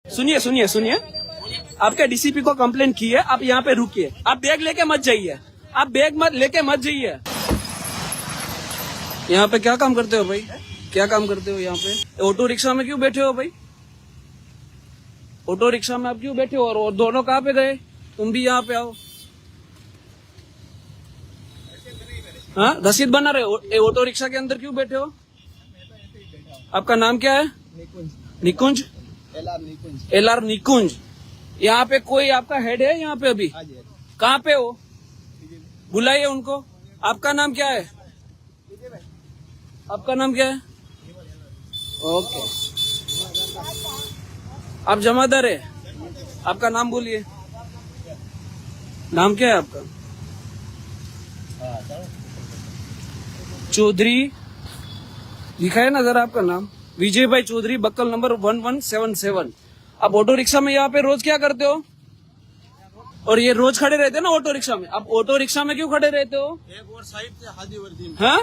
सुनिए सुनिए सुनिए, आपके डीसीपी को कंप्लेंट की है, आप यहाँ पे रुकिए, आप बैग लेके मत जाइए, आप बैग मत लेके मत जाइए। यहाँ पे क्या काम करते हो भाई, क्या काम करते हो यहाँ पे? ऑटो रिक्शा में क्यों बैठे हो भाई? ऑटो रिक्शा में आप क्यों बैठे हो? और दोनों कहाँ पे गए? तुम भी यहाँ पे आओ। हाँ, रसीद बना रहे हो? ऑटो रिक्शा के अंदर क्यों बैठे हो? आपका नाम क्या है? निकुंज। LR निकुंज। यहाँ पे कोई आपका हेड है यहाँ पे अभी? कहाँ पे हो? बुलाइए उनको। आपका नाम क्या है? आपका नाम क्या है? ओके, आप जमादार है? आपका नाम बोलिए, नाम क्या है आपका? चौधरी लिखा है ना जरा आपका नाम? विजय भाई चौधरी, बक्कल नंबर 1177। आप ऑटो रिक्शा में यहाँ पे रोज क्या करते हो? और ये रोज खड़े रहते हैं ना ऑटो रिक्शा में? आप ऑटो रिक्शा में क्यों खड़े रहते हो? एक और साइड से हादी वर्दी। हाँ,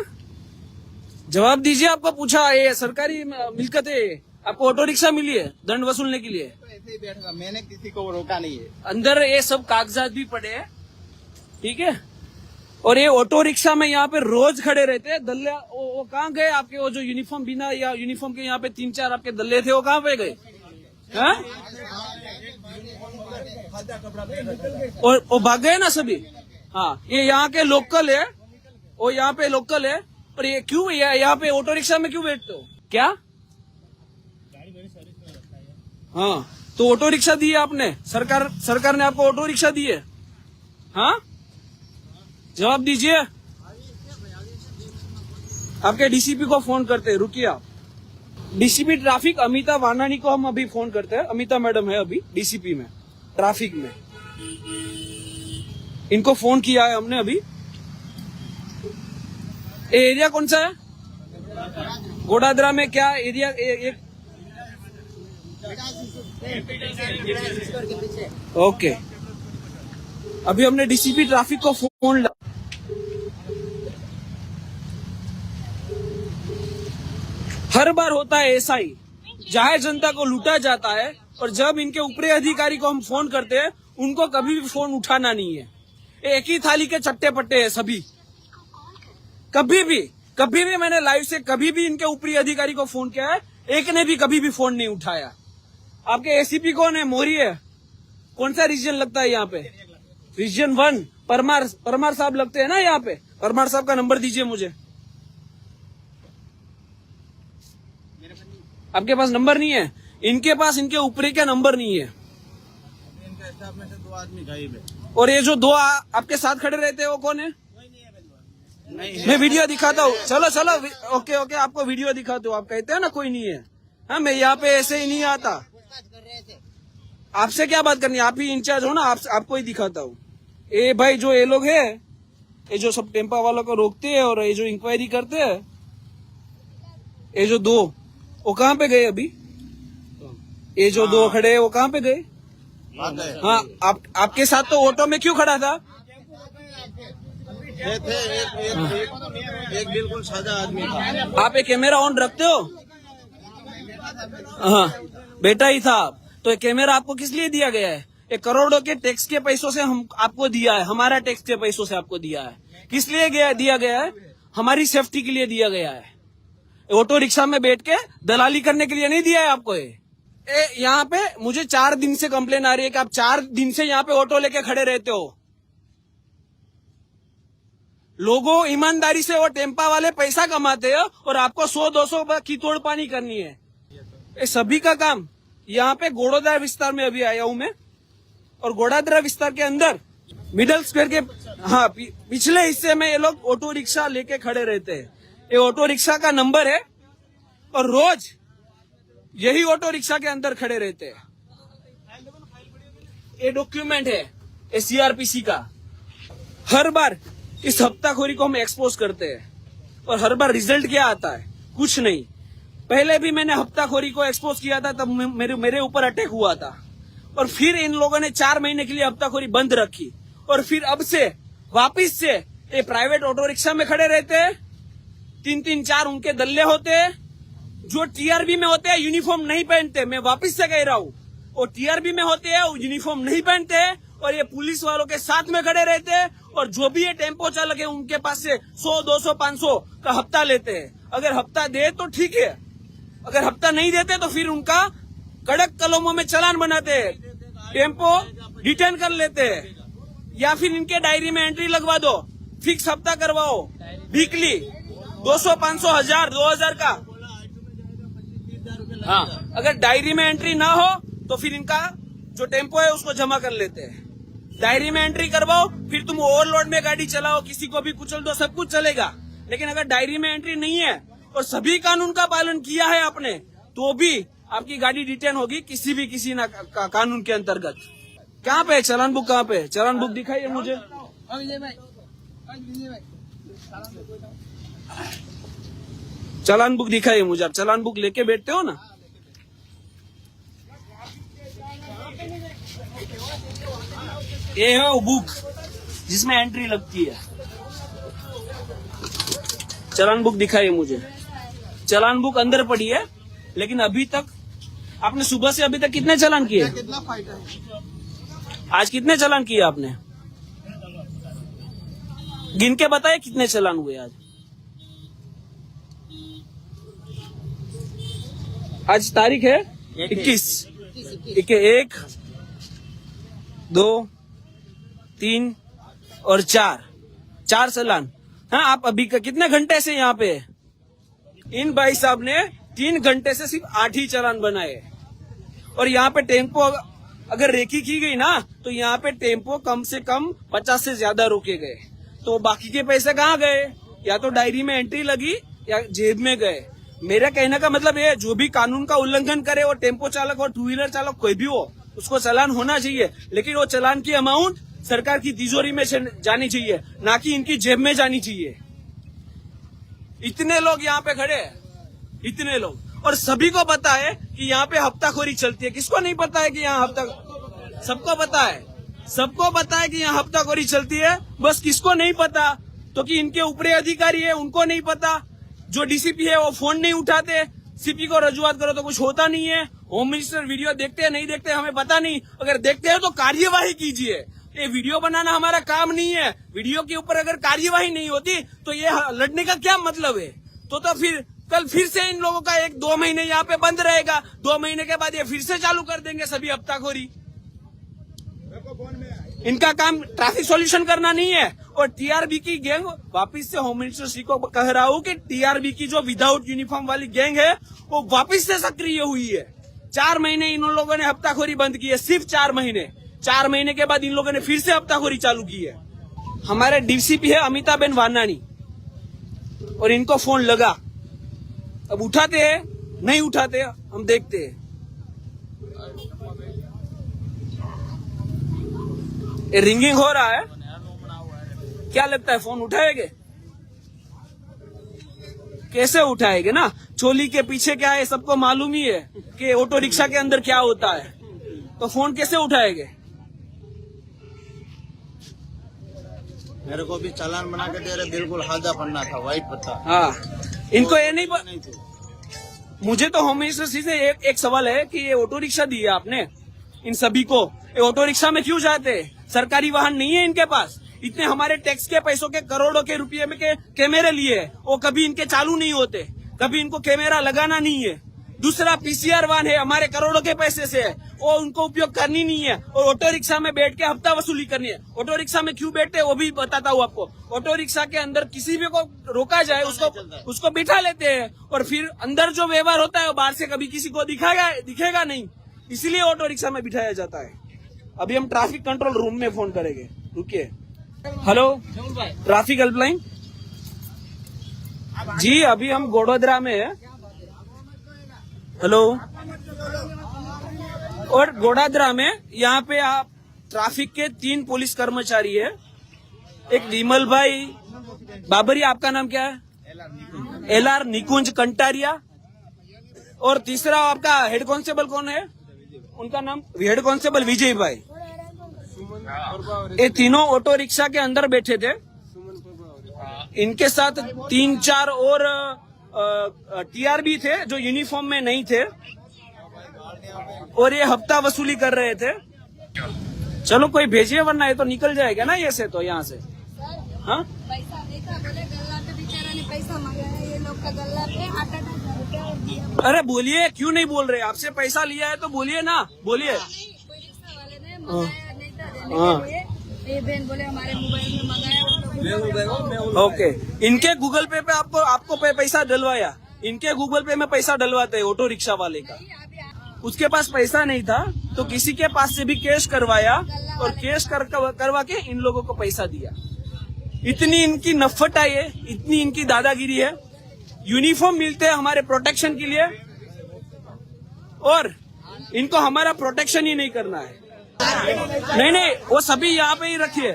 जवाब दीजिए। आपको पूछा, ये सरकारी मिल्कत है, आपको ऑटो रिक्शा मिली है दंड वसूलने के लिए? ऐसे ही बैठा, मैंने किसी को रोका नहीं है। अंदर ये सब कागजात भी पड़े हैं, ठीक है? और ये ऑटो रिक्शा में यहाँ पे रोज खड़े रहते हैं दल्ले। वो कहाँ गए आपके? वो जो यूनिफॉर्म बिना या यूनिफॉर्म के यहाँ पे 3-4 आपके दल्ले थे, वो कहाँ पे गए? हाँ? और वो भाग गए ना सभी? हाँ, ये यहाँ के लोकल है, वो यहाँ पे लोकल है। और ये क्यों यहाँ पे ऑटो रिक्शा में क्यों बैठते हो? क्या? हाँ, तो ऑटो रिक्शा दी है आपने? सरकार ने आपको ऑटो रिक्शा दी है? हाँ, जवाब दीजिए। आपके डीसीपी को फोन करते हैं, रुकिए आप। डीसीपी ट्रैफिक अमिता वानानी को हम अभी फोन करते हैं। अमिता मैडम है अभी डीसीपी में, ट्रैफिक में। इनको फोन किया है हमने अभी। एरिया कौन सा है? गोडादरा में क्या एरिया? ओके, अभी हमने डीसीपी ट्रैफिक को फोन लगा। हर बार होता है ऐसा ही, जाहिर जनता को लूटा जाता है, और जब इनके ऊपरी अधिकारी को हम फोन करते हैं, उनको कभी भी फोन उठाना नहीं है। एक ही थाली के चट्टे पट्टे हैं सभी। कभी भी मैंने लाइव से कभी भी इनके ऊपरी अधिकारी को फोन किया है, एक ने भी कभी भी फोन नहीं उठाया। आपके एसीपी कौन है? मोरी है? कौन सा रीजन लगता है यहाँ पे? रीजन 1 परमार साहब लगते हैं ना यहाँ पे? परमार साहब का नंबर दीजिए मुझे। आपके पास नंबर नहीं है? इनके पास इनके ऊपरी का नंबर नहीं है। इनके स्टाफ में से 2 आदमी गायब है। और ये जो 2 आपके साथ खड़े रहते हैं, वो कौन है? नहीं, मैं वीडियो दिखाता हूँ। चलो ओके, आपको वीडियो दिखाता हूँ। आप कहते हैं ना कोई नहीं है। हाँ, मैं यहाँ पे ऐसे ही नहीं आता। आपसे क्या बात करनी है? आप ही इंचार्ज हो ना, आपको ही दिखाता हूँ। ये भाई जो ये लोग है, ये जो सब टेम्पा वालों को रोकते हैं और ये जो इंक्वायरी करते हैं, ये जो 2 वो कहाँ पे गए अभी? ये जो 2 खड़े हैं वो कहाँ पे गए? हाँ, आपके साथ तो ऑटो में क्यों खड़ा था? एक बिल्कुल सादा आदमी था। आप एक कैमरा ऑन रखते हो? हाँ, बेटा ही था आप। तो ये कैमरा आपको किस लिए दिया गया है? ये करोड़ों के टैक्स के पैसों से हम आपको दिया है, हमारा टैक्स के पैसों से आपको दिया है। किस लिए दिया गया है? हमारी सेफ्टी के लिए दिया गया है। ऑटो रिक्शा में बैठ के दलाली करने के लिए नहीं दिया है आपको। यहाँ पे मुझे 4 दिन से कंप्लेन आ रही है कि आप 4 दिन से यहाँ पे ऑटो लेके खड़े रहते हो। लोगों ईमानदारी से वो टेम्पा वाले पैसा कमाते हैं और आपको 100-200 की तोड़ पानी करनी है। ये सभी का काम। यहाँ पे गोड़ोदरा विस्तार में अभी आया हूं मैं, और गोड़ादरा विस्तार के अंदर मिडल स्क्वायर के हाँ पिछले हिस्से में ये लोग ऑटो रिक्शा लेके खड़े रहते हैं। ये ऑटो रिक्शा का नंबर है और रोज यही ऑटो रिक्शा के अंदर खड़े रहते हैं। ये डॉक्यूमेंट है ये CRPC का। हर बार इस हफ्ताखोरी को हम एक्सपोज करते हैं और हर बार रिजल्ट क्या आता है? कुछ नहीं। पहले भी मैंने हफ्ताखोरी को एक्सपोज किया था, तब मेरे ऊपर अटैक हुआ था, और फिर इन लोगों ने 4 महीने के लिए हफ्ताखोरी बंद रखी, और फिर अब से वापिस से ये प्राइवेट ऑटो रिक्शा में खड़े रहते हैं। 3-4 उनके दल्ले होते हैं जो TRB में होते हैं, यूनिफॉर्म नहीं पहनते। मैं वापिस से कह रहा हूँ, वो टीआरबी में होते हैं, वो यूनिफॉर्म नहीं पहनते हैं और ये पुलिस वालों के साथ में खड़े रहते हैं और जो भी ये टेम्पो चालक है उनके पास से 100, 200, 500 का हफ्ता लेते हैं। अगर हफ्ता दे तो ठीक है, अगर हफ्ता नहीं देते तो फिर उनका कड़क कलमों में चालान बनाते हैं, टेम्पो डिटेन कर लेते हैं या फिर इनके डायरी में एंट्री लगवा दो, फिक्स हफ्ता करवाओ, वीकली 200, 500, 1000, 2000 का। हाँ, अगर डायरी में एंट्री ना हो तो फिर इनका जो टेम्पो है उसको जमा कर लेते हैं। डायरी में एंट्री करवाओ, फिर तुम ओवरलोड में गाड़ी चलाओ, किसी को भी कुचल दो, सब कुछ चलेगा। लेकिन अगर डायरी में एंट्री नहीं है और सभी कानून का पालन किया है आपने, तो भी आपकी गाड़ी डिटेन होगी किसी ना कानून के अंतर्गत। कहाँ पे है चालान बुक? कहाँ पे है चालान बुक? दिखाइए मुझे। चालान बुक दिखाइए मुझे। आप चालान बुक लेके बैठते हो ना? ये है वो बुक जिसमें एंट्री लगती है। चालान बुक दिखाइए मुझे। चालान बुक अंदर पड़ी है, लेकिन अभी तक आपने सुबह से अभी तक कितने चालान किए? कितना फाइट है? आज कितने चालान किए आपने? गिन के बताए कितने चालान हुए आज? आज तारीख है 21। 1, 2, 3 और 4 चालान। हाँ, आप अभी कितने घंटे से यहाँ पे? इन भाई साहब ने 3 घंटे से सिर्फ 8 ही चालान बनाए। और यहाँ पे टेम्पो अगर रेकी की गई ना, तो यहाँ पे टेम्पो कम से कम 50 से ज्यादा रोके गए। तो बाकी के पैसे कहाँ गए? या तो डायरी में एंट्री लगी या जेब में गए। मेरा कहने का मतलब ये, जो भी कानून का उल्लंघन करे, वो टेम्पो चालक और 2 व्हीलर चालक कोई भी हो, उसको चालान होना चाहिए। लेकिन वो चालान की अमाउंट सरकार की तिजोरी में जानी चाहिए, ना कि इनकी जेब में जानी चाहिए। इतने लोग यहाँ पे खड़े हैं, इतने लोग, और सभी को पता है कि यहाँ पे हफ्ताखोरी चलती है। किसको नहीं पता है कि यहाँ सबको पता है, सबको पता है कि यहाँ हफ्ताखोरी चलती है। बस किसको नहीं पता? तो कि इनके ऊपरी अधिकारी है उनको नहीं पता। जो डीसीपी है वो फोन नहीं उठाते, सीपी को रजूआत करो तो कुछ होता नहीं है। होम मिनिस्टर वीडियो देखते हैं नहीं देखते हमें पता नहीं, अगर देखते हैं तो कार्यवाही कीजिए। ये वीडियो बनाना हमारा काम नहीं है। वीडियो के ऊपर अगर कार्यवाही नहीं होती तो ये लड़ने का क्या मतलब है? तो फिर कल फिर से इन लोगों का 1-2 महीने यहाँ पे बंद रहेगा। 2 महीने के बाद ये फिर से चालू कर देंगे सभी हफ्ताखोरी। इनका काम ट्रैफिक सॉल्यूशन करना नहीं है। और टीआरबी की गैंग, वापिस से होम मिनिस्टर श्री को कह रहा हूँ कि टीआरबी की जो विदाउट यूनिफॉर्म वाली गैंग है वो वापिस से सक्रिय हुई है। 4 महीने इन लोगों ने हफ्ताखोरी बंद की है, सिर्फ 4 महीने। 4 महीने के बाद इन लोगों ने फिर से हफ्ताखोरी चालू की है। हमारे डीसीपी है अमिताबेन वानानी, और इनको फोन लगा, अब उठाते हैं नहीं उठाते हम देखते हैं। ये रिंगिंग हो रहा है, क्या लगता है फोन उठाएंगे? कैसे उठाएंगे ना? चोली के पीछे क्या है सबको मालूम ही है कि ऑटो रिक्शा के अंदर क्या होता है, तो फोन कैसे उठाएंगे? मेरे को भी चालान बना के दे रहे, बिल्कुल हाजा पन्ना था, व्हाइट पत्ता। हाँ, इनको ये नहीं थे। मुझे तो होम मिनिस्टर से एक सवाल है कि ये ऑटो रिक्शा दी है आपने इन सभी को, ये ऑटो रिक्शा में क्यों जाते हैं? सरकारी वाहन नहीं है इनके पास। इतने हमारे टैक्स के पैसों के करोड़ों के रुपये में के कैमरे लिए, वो कभी इनके चालू नहीं होते, कभी इनको कैमरा लगाना नहीं है। दूसरा पीसीआर वाहन है, हमारे करोड़ों के पैसे से है, वो उनको उपयोग करनी नहीं है। और ऑटो रिक्शा में बैठ के हफ्ता वसूली करनी है। ऑटो रिक्शा में क्यों बैठते वो भी बताता हूँ आपको। ऑटो रिक्शा के अंदर किसी भी को रोका जाए उसको बिठा लेते हैं, और फिर अंदर जो व्यवहार होता है वो बाहर से कभी किसी को दिखेगा नहीं, इसलिए ऑटो रिक्शा में बिठाया जाता है। अभी हम ट्रैफिक कंट्रोल रूम में फोन करेंगे, रुकिए। हेलो, ट्रैफिक हेल्पलाइन जी, अभी हम गोड़ोदरा में है। हेलो, और गोड़ादरा में यहाँ पे आप ट्रैफिक के 3 पुलिस कर्मचारी है। एक विमल भाई बाबरिया, आपका नाम क्या है? LR निकुंज कंटारिया। और तीसरा आपका हेड कांस्टेबल कौन है? उनका नाम हेड कांस्टेबल विजय भाई। ये तीनों ऑटो रिक्शा के अंदर बैठे थे। इनके साथ 3-4 और टीआरबी थे जो यूनिफॉर्म में नहीं थे। और ये हफ्ता वसूली कर रहे थे। चलो कोई भेजिए, वरना ये तो निकल जाएगा ना ये से, तो यहाँ से। हाँ पैसा देखा, बोले गल्ला पे बेचारा ने पैसा मंगाया, ये लोग का गल्ला पे 8,000 रुपया और दिया। अरे बोलिए, क्यों नहीं बोल रहे? आपसे पैसा लिया है तो बोलिए ना, बोलिए। कोई रिक्शा वाले ने मंगाया नहीं था देने हाँ। के लिए। ये बहन बोले हमारे मोबाइल में मंगाया। ओके, इनके गूगल पे आपको पैसा डलवाया, इनके गूगल पे में पैसा डलवाते हैं ऑटो रिक्शा वाले का। उसके पास पैसा नहीं था तो किसी के पास से भी कैश करवाया और कैश करवा के इन लोगों को पैसा दिया। इतनी इनकी नफट है, ये इतनी इनकी दादागिरी है। यूनिफॉर्म मिलते हैं हमारे प्रोटेक्शन के लिए और इनको हमारा प्रोटेक्शन ही नहीं करना है। नहीं, वो सभी यहाँ पे ही रखिए।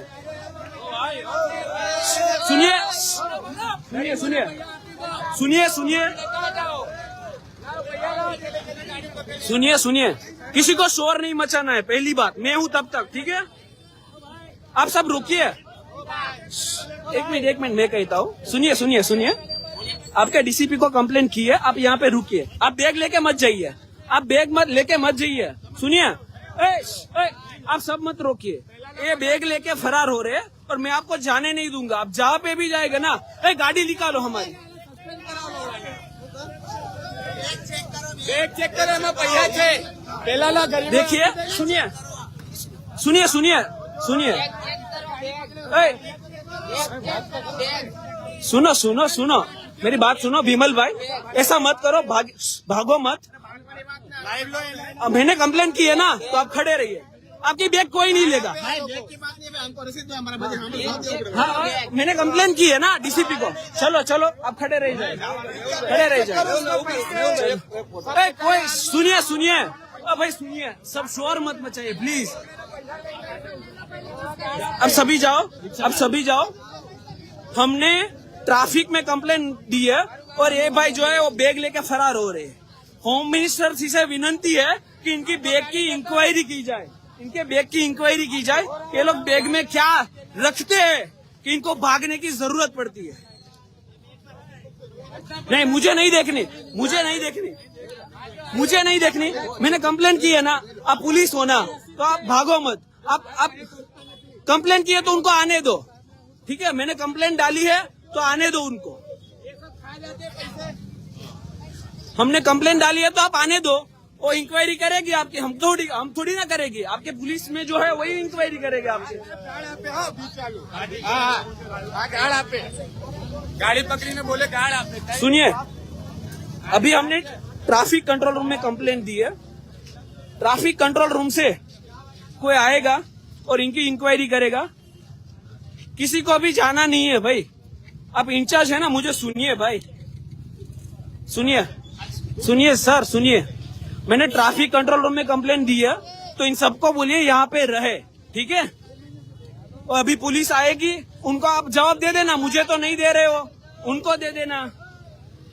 सुनिए सुनिए सुनिए सुनिए सुनिए सुनिए सुनिए, किसी को शोर नहीं मचाना है, पहली बात। मैं हूं तब तक, ठीक है? आप सब रुकिए, एक मिनट मैं कहता हूँ। सुनिए सुनिए सुनिए, आपके डीसीपी को कंप्लेन की है, आप यहाँ पे रुकिए। आप बैग लेके मत जाइए, आप बैग मत लेके मत जाइए। सुनिए, आप सब मत रोकिए। ये बैग लेके फरार हो रहे हैं और मैं आपको जाने नहीं दूंगा। आप जहाँ पे भी जाएगा ना, गाड़ी निकालो हमारी। चेक करे में पैसा छे। देखिए, सुनिए सुनिए सुनिए सुनिए, सुनो सुनो सुनो, मेरी बात सुनो विमल भाई, ऐसा मत करो, भागो मत। अब मैंने कंप्लेंट की है ना, तो आप खड़े रहिए, आपकी बैग कोई नहीं लेगा। हाँ, मैंने कंप्लेंट की है ना डीसीपी को। चलो चलो, आप खड़े रह जाए, खड़े रह जाए। कोई सुनिए सुनिए, अब भाई सुनिए, सब शोर मत मचाइए प्लीज। अब सभी जाओ, अब सभी जाओ। हमने ट्रैफिक में कंप्लेंट दी है और ये भाई जो है वो बैग लेके फरार हो रहे हैं। होम मिनिस्टर से विनंती है कि इनकी बैग की इंक्वायरी की जाए, इनके बैग की इंक्वायरी की जाए। ये लोग बैग में क्या रखते हैं कि इनको भागने की जरूरत पड़ती है। नहीं, मुझे नहीं देखनी, मुझे नहीं देखनी, मुझे नहीं देखनी। मैंने कंप्लेंट की है ना, आप पुलिस हो ना, तो आप भागो मत। आप कंप्लेंट की है तो उनको आने दो, ठीक है? मैंने कंप्लेंट डाली है तो आने दो उनको। हमने कंप्लेंट डाली है तो आप आने दो, वो इंक्वायरी करेगी आपकी। हम थोड़ी ना करेगी, आपके पुलिस में जो है वही इंक्वायरी करेगी आपसे। गाड़ी पकड़ी ने बोले गाड़ पे। सुनिए, अभी हमने ट्रैफिक कंट्रोल रूम में कंप्लेंट दी है। ट्रैफिक कंट्रोल रूम से कोई आएगा और इनकी इंक्वायरी करेगा। किसी को अभी जाना नहीं है भाई, आप इंचार्ज है ना, मुझे सुनिए भाई, सुनिए सुनिए सर, सुनिए। मैंने ट्रैफिक कंट्रोल रूम में कंप्लेंट दी है, तो इन सबको बोलिए यहाँ पे रहे, ठीक है? और अभी पुलिस आएगी, उनको आप जवाब दे देना, मुझे तो नहीं दे रहे हो, उनको दे देना।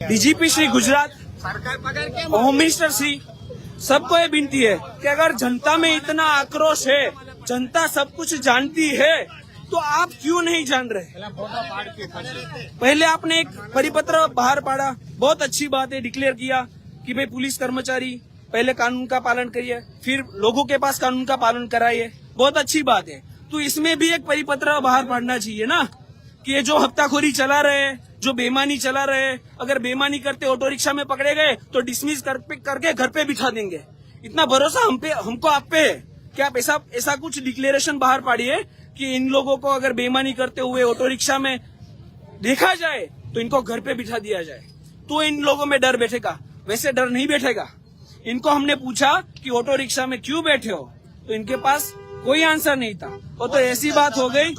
DGP Shri Gujarat, home minister Shri, सबको ये विनती है कि अगर जनता में इतना आक्रोश है, जनता सब कुछ जानती है, तो आप क्यों नहीं जान रहे? पहले आपने एक परिपत्र बाहर पाड़ा, बहुत अच्छी बात है, डिक्लेयर किया कि भाई पुलिस कर्मचारी पहले कानून का पालन करिए, फिर लोगों के पास कानून का पालन कराइए, बहुत अच्छी बात है। तो इसमें भी एक परिपत्र बाहर पड़ना चाहिए ना, कि ये जो हफ्ताखोरी चला रहे हैं, जो बेईमानी चला रहे हैं, अगर बेईमानी करते ऑटो रिक्शा में पकड़े गए तो डिसमिस करके घर पे बिठा देंगे। इतना भरोसा हमको आप पे है कि आप ऐसा कुछ डिक्लेरेशन बाहर पाड़िए कि इन लोगों को अगर बेईमानी करते हुए ऑटो रिक्शा में देखा जाए तो इनको घर पे बिठा दिया जाए, तो इन लोगों में डर बैठेगा। वैसे डर नहीं बैठेगा। इनको हमने पूछा कि ऑटो रिक्शा में क्यों बैठे हो, तो इनके पास कोई आंसर नहीं था। वो तो ऐसी बात हो गई,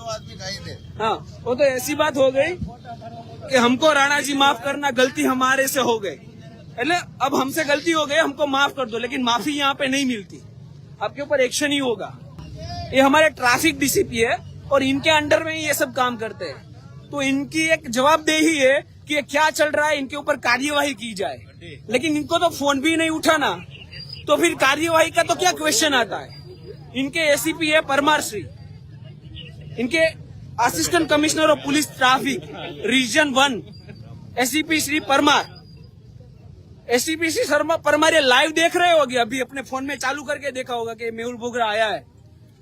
हाँ, वो तो ऐसी बात हो गई कि हमको राणा जी माफ करना, गलती हमारे से हो गई, એટલે अब हमसे गलती हो गई, हमको माफ कर दो। लेकिन माफी यहाँ पे नहीं मिलती, आपके ऊपर एक्शन ही होगा। ये हमारे ट्रैफिक डीसीपी है और इनके अंडर में ही ये सब काम करते हैं, तो इनकी एक जवाबदेही है कि ये क्या चल रहा है, इनके ऊपर कार्यवाही की जाए। लेकिन इनको तो फोन भी नहीं उठाना, तो फिर कार्यवाही का तो क्या क्वेश्चन आता है? इनके एसीपी है परमार श्री, इनके assistant commissioner of police traffic region 1 ACP Shri Parmar, STPC Sharma Parmar live देख रहे होगे, अभी अपने फोन में चालू करके देखा होगा कि मेहुल बोगरा आया है,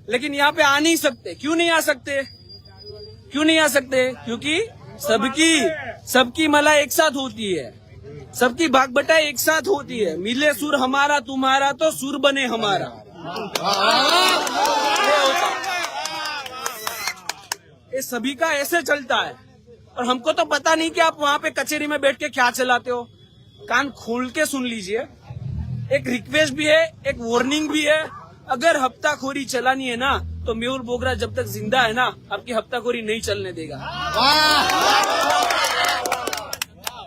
लेकिन यहाँ पे आ नहीं सकते। क्यों नहीं आ सकते? क्यों नहीं आ सकते? क्योंकि सबकी मला एक साथ होती है, सबकी भाग बटाई एक साथ होती है। मिले सुर हमारा तुम्हारा तो सुर बने हमारा। ये सभी का ऐसे चलता है। और हमको तो पता नहीं कि आप वहाँ पे कचेरी में बैठ के क्या चलाते हो। कान खोल के सुन लीजिए, एक रिक्वेस्ट भी है, एक वार्निंग भी है। अगर हफ्ताखोरी चलानी है ना, तो मेहुल बोगरा जब तक जिंदा है ना, आपकी हफ्ताखोरी नहीं चलने देगा।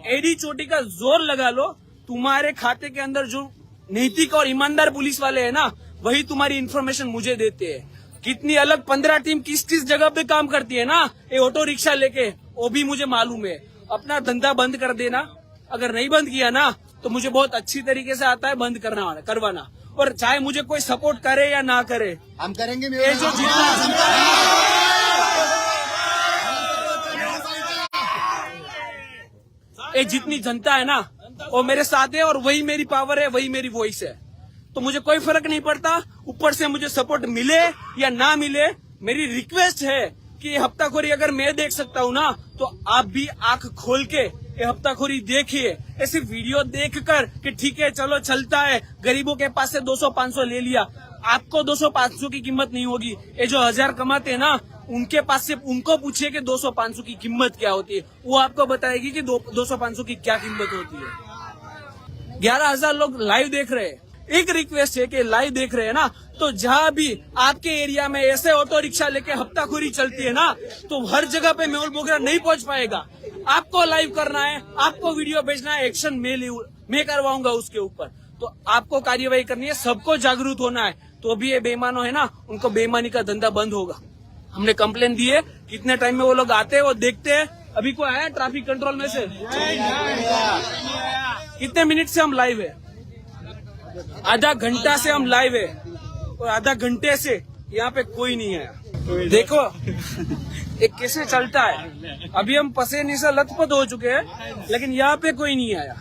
एडी चोटी का जोर लगा लो, तुम्हारे खाते के अंदर जो नैतिक और ईमानदार पुलिस वाले हैं ना, वही तुम्हारी इन्फॉर्मेशन मुझे देते हैं। कितनी अलग 15 टीम किस किस जगह पे काम करती है ना, ये ऑटो रिक्शा लेके, वो भी मुझे मालूम है। अपना धंधा बंद कर देना, अगर नहीं बंद किया ना तो मुझे बहुत अच्छी तरीके से आता है बंद करवाना। और चाहे मुझे कोई सपोर्ट करे या ना करे, हम करेंगे। ये जो जितनी जनता है ना, वो मेरे साथ है और वही मेरी पावर है, वही मेरी वॉइस है। तो मुझे कोई फर्क नहीं पड़ता, ऊपर से मुझे सपोर्ट मिले या ना मिले। मेरी रिक्वेस्ट है कि हफ्ताखोरी अगर मैं देख सकता हूँ ना, तो आप भी आंख खोल के ये हफ्ताखोरी देखिए। ऐसी वीडियो देखकर कि ठीक है चलो चलता है, गरीबों के पास से 200-500 ले लिया, आपको 200-500 की कीमत नहीं होगी। ये जो 1000 कमाते हैं ना, उनके पास से उनको पूछिए कि 200-500 की कीमत क्या होती है, वो आपको बताएगी कि 200-500 की क्या कीमत होती है। 11,000 लोग लाइव देख रहे हैं। एक रिक्वेस्ट है कि लाइव देख रहे हैं ना, तो जहाँ भी आपके एरिया में ऐसे ऑटो रिक्शा लेके हफ्ताखोरी चलती है ना, तो हर जगह पे मेहुल बोगरा नहीं पहुंच पाएगा। आपको लाइव करना है, आपको वीडियो भेजना है, एक्शन मैं करवाऊंगा उसके ऊपर। तो आपको कार्यवाही करनी है, सबको जागरूक होना है, तो भी ये बेईमानों है ना, उनको बेईमानी का धंधा बंद होगा। हमने कंप्लेन दी है, कितने टाइम में वो लोग आते हैं वो देखते हैं। अभी कोई आया ट्रैफिक कंट्रोल में से? कितने मिनट से हम लाइव है? आधा घंटा से हम लाइव है, और आधा घंटे से यहाँ पे कोई नहीं आया। देखो एक कैसे चलता है। अभी हम पसेने से लथपथ हो चुके हैं, लेकिन यहाँ पे कोई नहीं आया।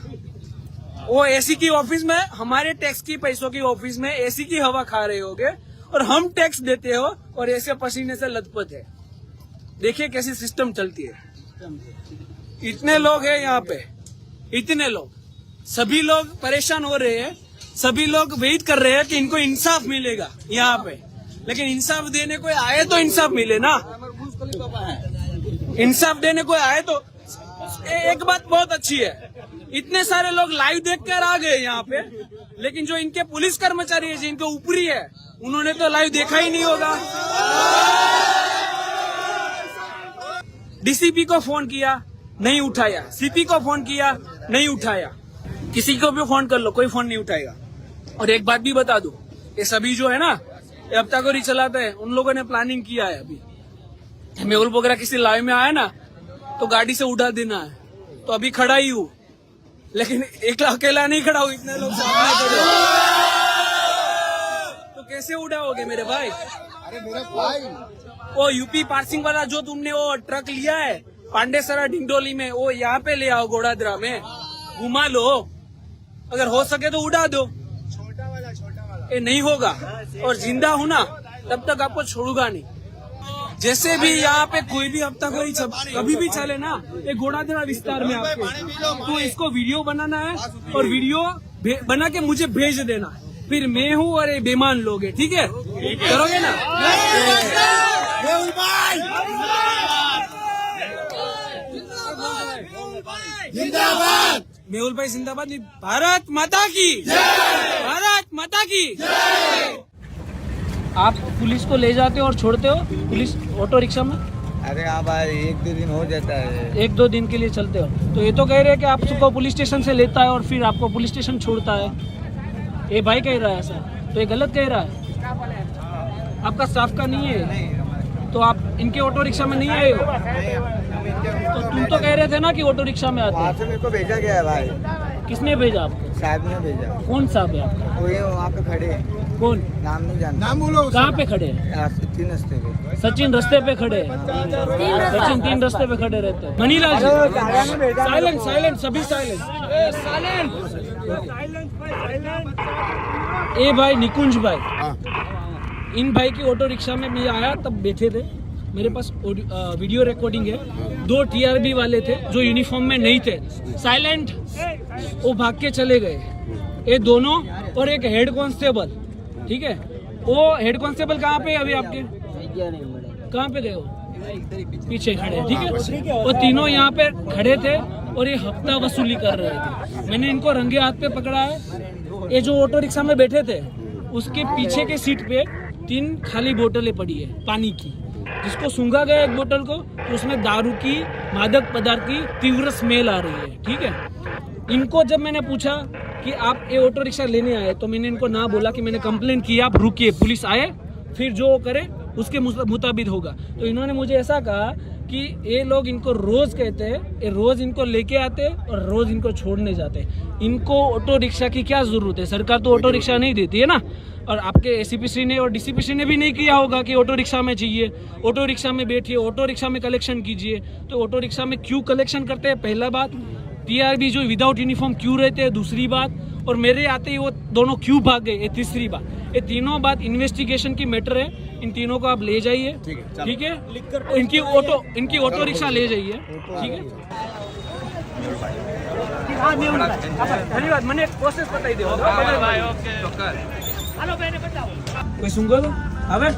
वो एसी की ऑफिस में, हमारे टैक्स की पैसों की ऑफिस में एसी की हवा खा रहे होगे, और हम टैक्स देते हो और ऐसे पसीने से लथपथ है। देखिए कैसी सिस्टम चलती है। इतने लोग हैं यहाँ पे, इतने लोग, सभी लोग परेशान हो रहे हैं, सभी लोग वेट कर रहे हैं कि इनको इंसाफ मिलेगा यहाँ पे। लेकिन इंसाफ देने कोई आए तो इंसाफ मिले ना, इंसाफ देने कोई आए तो। एक बात बहुत अच्छी है, इतने सारे लोग लाइव देखकर आ गए यहाँ पे, लेकिन जो इनके पुलिस कर्मचारी है, जिनके ऊपरी है, उन्होंने तो लाइव देखा ही नहीं होगा। डीसीपी को फोन किया, नहीं उठाया। सीपी को फोन किया, नहीं उठाया। किसी को भी फोन कर लो, कोई फोन नहीं उठाएगा। और एक बात भी बता दूं, ये सभी जो है ना, ये हफ्ताखोरी चलाते हैं, उन लोगों ने प्लानिंग किया है। अभी मेहुल बोगरा किसी लाइव में आया ना, तो गाड़ी से उठा देना है। तो अभी खड़ा ही हूँ, लेकिन एक अकेला नहीं खड़ा हूँ, इतने लोग सामने खड़े। तो कैसे उड़ाओगे मेरे भाई? अरे मेरे भाई, वो यूपी पार्सिंग वाला जो तुमने वो ट्रक लिया है पांडेसरा डिंडोली में, वो यहाँ पे ले आओ, गोड़ादरा में घुमा लो, अगर हो सके तो उड़ा दो। छोटा वाला ये नहीं होगा, और जिंदा हूं ना तब तक आपको छोड़ूंगा नहीं। जैसे भी यहाँ पे कोई भी हफ्ताखोरी कभी भी चले ना, ये गोड़ादरा विस्तार में आपके, तो इसको वीडियो बनाना है और वीडियो बना के मुझे भेज देना। फिर मैं हूँ और ये बेईमान लोग है, ठीक है? करोगे ना? जिंदाबाद। मेहुल भाई जिंदाबाद। भारत माता की, भारत माता की। आप पुलिस को ले जाते हो और छोड़ते हो पुलिस ऑटो रिक्शा में? अरे हाँ भाई, 1-2 दिन हो जाता है। 1-2 दिन के लिए चलते हो, तो ये तो कह रहे हैं कि आपको पुलिस स्टेशन से लेता है और फिर आपको पुलिस स्टेशन छोड़ता है। ये भाई कह रहा है ऐसा, तो ये गलत कह रहा है। आपका स्टाफ का नहीं है, तो आप इनके ऑटो रिक्शा में नहीं आए हो। तो तुम तो कह रहे थे ना कि ऑटो रिक्शा में आते वहाँ से मेरे को भेजा गया है भाई। किसने भेजा आपको? साहब ने भेजा। कौन साहब है आपका? वही वहाँ पे खड़े हैं। कौन? नाम नहीं जानता। नाम बोलो। कहाँ पे खड़े हैं? 3 रस्ते पे। सचिन रस्ते पे खड़े हैं। सचिन 3 रस्ते पे खड़े रहते हैं। मनीलाल जी, साइलेंट साइलेंट, सभी साइलेंट, साइलेंट। ए भाई निकुंज भाई, इन भाई की ऑटो रिक्शा में मैं आया तब बैठे थे, मेरे पास वीडियो रिकॉर्डिंग है। 2 टीआरबी वाले थे जो यूनिफॉर्म में नहीं थे, साइलेंट, वो भाग के चले गए, ये दोनों, और एक हेड कांस्टेबल, ठीक है। वो हेड कांस्टेबल कहाँ पे अभी आपके, कहाँ पे गए हो, पीछे खड़े, ठीक है। वो तीनों यहाँ पे खड़े थे और ये हफ्ता वसूली कर रहे थे। मैंने इनको रंगे हाथ पे पकड़ा है। ये जो ऑटो रिक्शा में बैठे थे उसके पीछे के सीट पे 3 खाली बोतलें पड़ी है पानी की, जिसको सूंघा गया एक बोतल को, तो उसमें दारू की, मादक पदार्थ की तीव्र स्मेल आ रही है, ठीक है। इनको जब मैंने पूछा कि आप ये ऑटो रिक्शा लेने आए, तो मैंने इनको ना बोला कि मैंने कंप्लेंट की, आप रुकिए, पुलिस आए फिर जो करे उसके मुताबिक होगा। तो इन्होंने मुझे ऐसा कहा कि ये लोग इनको रोज कहते हैं, ये रोज इनको लेके आते और रोज इनको छोड़ने जाते। इनको ऑटो रिक्शा की क्या जरूरत है, सरकार तो ऑटो रिक्शा नहीं देती है ना। और आपके एसीपी श्री ने और डीसीपी श्री ने भी नहीं किया होगा कि ऑटो रिक्शा में चाहिए, ऑटो रिक्शा में बैठिए, ऑटो रिक्शा में कलेक्शन कीजिए। तो ऑटो रिक्शा में क्यों कलेक्शन करते हैं, पहला बात। टीआरबी जो विदाउट यूनिफॉर्म क्यों रहते हैं, दूसरी बात। और मेरे आते ही वो दोनों क्यों भाग गए, ये तीसरी बात। ये तीनों बात इन्वेस्टिगेशन की मैटर है, इन तीनों को आप ले जाइए, ठीक है। इनकी ऑटो रिक्शा ले जाइए, ठीक है। धन्यवाद, मैंने प्रोसेस बताई दे कोई सुन लो अबे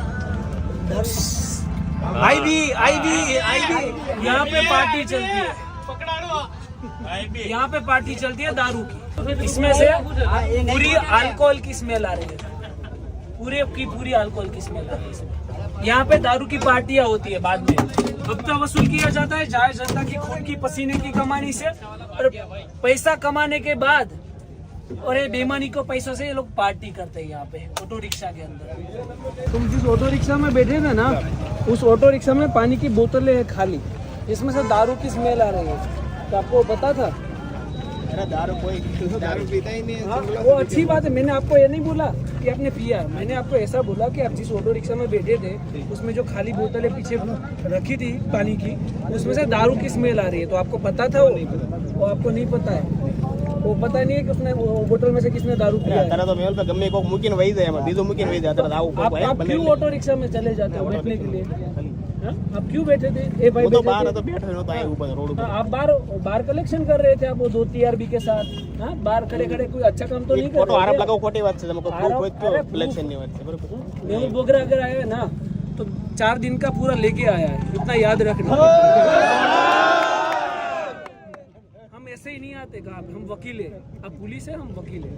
आईबी यहाँ पे पार्टी चलती है, यहाँ पे पार्टी चलती है दारू की। इसमें से पूरी अल्कोहल की स्मेल आ रही है, पूरी अल्कोहल की स्मेल आ रही है। यहाँ पे दारू की पार्टियां होती है, बाद में हफ्ता वसूल किया जाता है जाए जनता की खून की पसीने की कमानी से, और पैसा कमाने के बाद और ये बेईमानी को पैसा से ये लोग पार्टी करते हैं यहाँ पे ऑटो रिक्शा के अंदर। तुम जिस ऑटो रिक्शा में बैठे थे ना, उस ऑटो रिक्शा में पानी की बोतलें है खाली, जिसमें से दारू की स्मेल आ रही है। तो आपको पता था? दारू पीता ही नहीं है। वो अच्छी बात है, मैंने आपको ये नहीं बोला कि आपने पिया, मैंने आपको ऐसा बोला कि आप जिस ऑटो रिक्शा में बैठे थे उसमें जो खाली बोतलें पीछे रखी थी पानी की, उसमें से दारू की स्मेल आ रही है। तो आपको पता था वो आपको नहीं पता है, वो पता नहीं है कि उसने वो बोतल में से किसने दारू पिया है। तो मेल पे गम्मे को मुकिन वही दे, बीजो मुकिन वही दे। आप क्यों ऑटो रिक्शा में चले जाते हो बैठने के लिए? आप क्यों बैठे थे? ए भाई तो बाहर तो बैठे हो, तो आए ऊपर रोड पे। आप बाहर कलेक्शन कर रहे थे, आप वो 2 टीआरबी के साथ। हाँ, बाहर खड़े कोई अच्छा काम तो नहीं कर रहे। फोटो आरोप लगाओ, खोटी बात है, हमको प्रूफ होत तो कलेक्शन नहीं होत, बरोबर। मेहुल बोगरा अगर आया है ना तो 4 दिन का पूरा लेके आया है, इतना याद रखना। हम ऐसे ही नहीं आते, हम वकील है, अब पुलिस है, हम वकील है।